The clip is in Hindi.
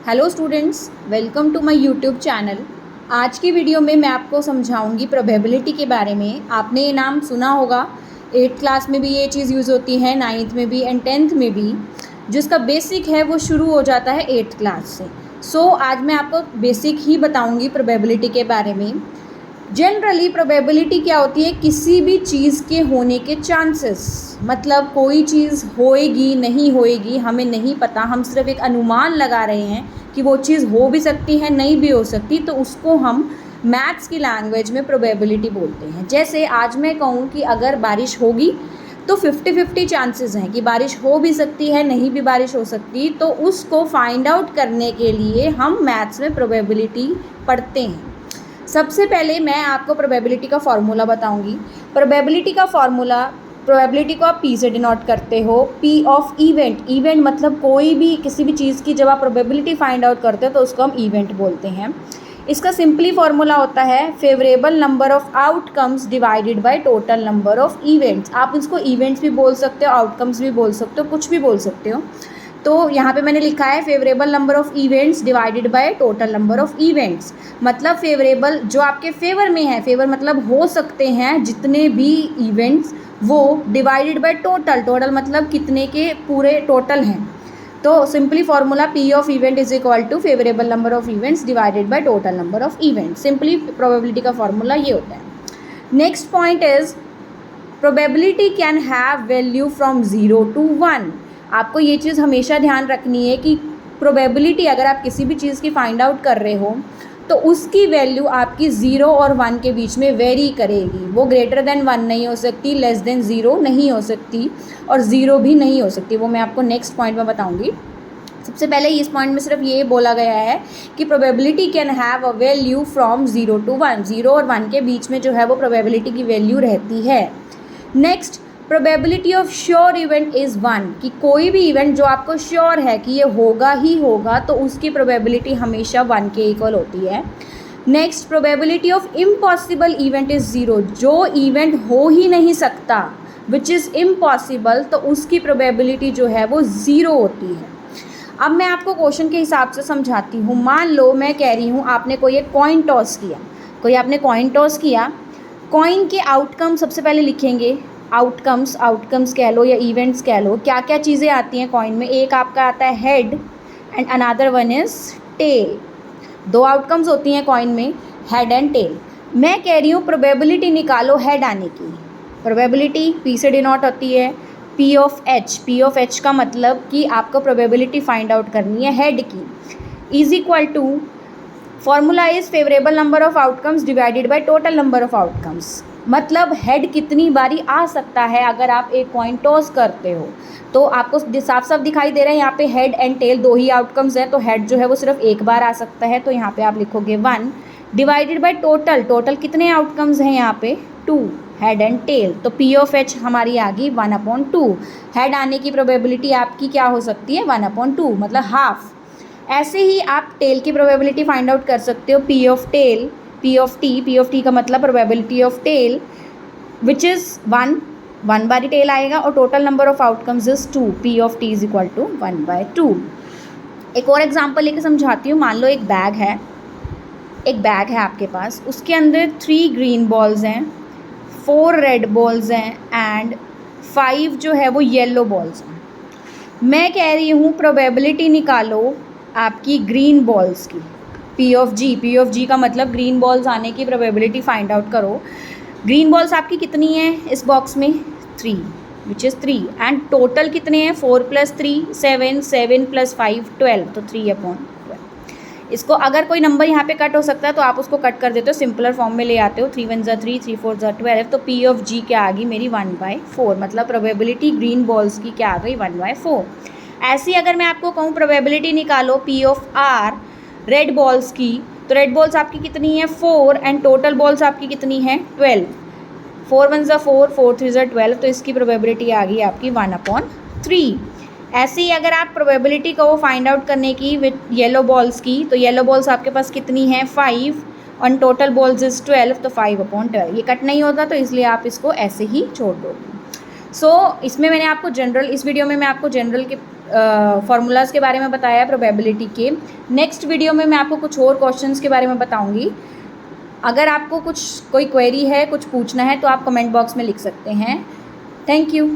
Hello students, welcome to my YouTube channel. आज की वीडियो में मैं आपको समझाऊंगी प्रोबेबिलिटी के बारे में। आपने ये नाम सुना होगा, 8th क्लास में भी ये चीज़ यूज़ होती है, 9th में भी एंड 10th में भी। जिसका बेसिक है वो शुरू हो जाता है 8th क्लास से। आज मैं आपको बेसिक ही बताऊंगी प्रोबेबिलिटी के बारे में। जनरली प्रोबेबिलिटी क्या होती है? किसी भी चीज़ के होने के चांसेस, मतलब कोई चीज़ होएगी नहीं होएगी हमें नहीं पता, हम सिर्फ एक अनुमान लगा रहे हैं कि वो चीज़ हो भी सकती है नहीं भी हो सकती, तो उसको हम मैथ्स की लैंग्वेज में प्रोबेबिलिटी बोलते हैं। जैसे आज मैं कहूँ कि अगर बारिश होगी तो 50-50 चांसेस हैं कि बारिश हो भी सकती है नहीं भी बारिश हो सकती, तो उसको फाइंड आउट करने के लिए हम मैथ्स में प्रोबेबिलिटी पढ़ते हैं। सबसे पहले मैं आपको प्रोबेबिलिटी का फॉर्मूला बताऊंगी। प्रोबेबिलिटी का फॉर्मूला, प्रोबेबिलिटी को आप पी से डिनोट करते हो, पी ऑफ इवेंट। इवेंट मतलब कोई भी किसी भी चीज़ की जब आप प्रोबेबिलिटी फाइंड आउट करते हो तो उसको हम इवेंट बोलते हैं। इसका सिंपली फॉर्मूला होता है favourable number of outcomes divided by total number of events. आप इसको इवेंट्स भी बोल सकते हो, आउटकम्स भी बोल सकते हो, कुछ भी बोल सकते हो। तो यहाँ पे मैंने लिखा है favourable number of events divided by total number of events. मतलब फेवरेबल जो आपके फेवर में है, फेवर मतलब हो सकते हैं जितने भी इवेंट्स, वो डिवाइडेड बाय टोटल। टोटल मतलब कितने के पूरे टोटल हैं। तो simply formula P of event is equal to favourable number of events divided by total number of events. Simply probability का फॉर्मूला ये होता है। Next point is probability can have value from 0 to 1। आपको ये चीज़ हमेशा ध्यान रखनी है कि प्रोबेबिलिटी अगर आप किसी भी चीज़ की फाइंड आउट कर रहे हो तो उसकी वैल्यू आपकी 0 और 1 के बीच में वेरी करेगी। वो ग्रेटर देन 1 नहीं हो सकती, लेस देन 0 नहीं हो सकती, और 0 भी नहीं हो सकती। वो मैं आपको नेक्स्ट पॉइंट में बताऊंगी। सबसे पहले इस पॉइंट में सिर्फ ये बोला गया है कि probability can have a value from 0 to 1। 0 और 1 के बीच में जो है वो प्रोबेबिलिटी की वैल्यू रहती है। Next, probability of sure event is 1, कि कोई भी इवेंट जो आपको श्योर है कि ये होगा ही होगा तो उसकी प्रोबेबिलिटी हमेशा 1 के इक्वल होती है। Next, probability of impossible event is 0। जो इवेंट हो ही नहीं सकता, विच इज़ इम्पॉसिबल, तो उसकी प्रोबेबिलिटी जो है वो 0 होती है। अब मैं आपको क्वेश्चन के हिसाब से समझाती हूँ। मान लो मैं कह रही हूँ आपने कोई एक कॉइन टॉस किया, आपने कॉइन टॉस किया। कॉइन के आउटकम सबसे पहले लिखेंगे। आउटकम्स कह लो या इवेंट्स कह लो, क्या क्या चीज़ें आती हैं कॉइन में। एक आपका आता है head and another one is tail. दो आउटकम्स होती हैं कॉइन में, हेड एंड टेल। मैं कह रही हूँ प्रोबेबिलिटी निकालो हेड आने की। प्रोबेबिलिटी पी से डिनोट होती है P of H. P of H का मतलब कि आपको प्रोबेबिलिटी फाइंड आउट करनी है हेड की, is equal to formula is favourable number of outcomes divided by total number of outcomes. मतलब हेड कितनी बारी आ सकता है अगर आप एक कॉइन टॉस करते हो। तो आपको साफ साफ दिखाई दे रहा है यहाँ पे हेड एंड टेल दो ही आउटकम्स है, तो हेड जो है वो सिर्फ एक बार आ सकता है, तो यहाँ पे आप लिखोगे 1 डिवाइडेड बाय टोटल। टोटल कितने आउटकम्स हैं यहाँ पे? 2, हेड एंड टेल। तो पी ऑफ एच हमारी आ गई 1/2। हेड आने की प्रोबेबिलिटी आपकी क्या हो सकती है? 1/2, मतलब हाफ। ऐसे ही आप टेल की प्रोबेबिलिटी फाइंड आउट कर सकते हो। P of tail, P of T का मतलब probability of tail which is 1 बारी टेल आएगा, और total number of outcomes is 2। P of T is equal to 1/2। एक और एग्जांपल लेके समझाती हूँ। मान लो एक बैग है आपके पास, उसके अंदर 3 ग्रीन बॉल्स हैं, 4 रेड बॉल्स हैं एंड 5 जो है वो येलो बॉल्स हैं। मैं कह रही हूँ प्रोबेबिलिटी निकालो आपकी ग्रीन बॉल्स की, पी ऑफ जी का मतलब ग्रीन बॉल्स आने की प्रोबेबिलिटी फाइंड आउट करो। ग्रीन बॉल्स आपकी कितनी हैं इस बॉक्स में? 3, विच इज़ 3, एंड टोटल कितने हैं? 4 + 3 7, 7 + 5 12, तो 3/12। इसको अगर कोई नंबर यहाँ पे कट हो सकता है तो आप उसको कट कर देते हो, सिंपलर फॉर्म में ले आते हो। 3 1 = 3, 3 4 = 12, तो पी ऑफ जी क्या आ गई मेरी? 1/4। मतलब प्रोबेबिलिटी ग्रीन बॉल्स की क्या आ गई? 1/4। ऐसी अगर मैं आपको कहूँ प्रोबेबिलिटी निकालो P of R red balls की, तो रेड बॉल्स आपकी कितनी है? 4, एंड टोटल बॉल्स आपकी कितनी है? 12। 4 1 = 4, 4 3 = 12, तो इसकी प्रोबेबिलिटी आ गई आपकी 1/3। ऐसे ही अगर आप प्रोबेबिलिटी को फाइंड आउट करने की विद येलो बॉल्स की, तो येलो बॉल्स आपके पास कितनी है? 5, और टोटल बॉल्स इज 12, तो 5/12। ये कट नहीं होता तो इसलिए आप इसको ऐसे ही छोड़ दोगे। इसमें मैंने आपको जनरल, इस वीडियो में मैं आपको जनरल के फार्मूलाज़ के बारे में बताया प्रोबेबिलिटी के। नेक्स्ट वीडियो में मैं आपको कुछ और क्वेश्चंस के बारे में बताऊंगी। अगर आपको कोई क्वेरी है, कुछ पूछना है तो आप कमेंट बॉक्स में लिख सकते हैं। Thank you.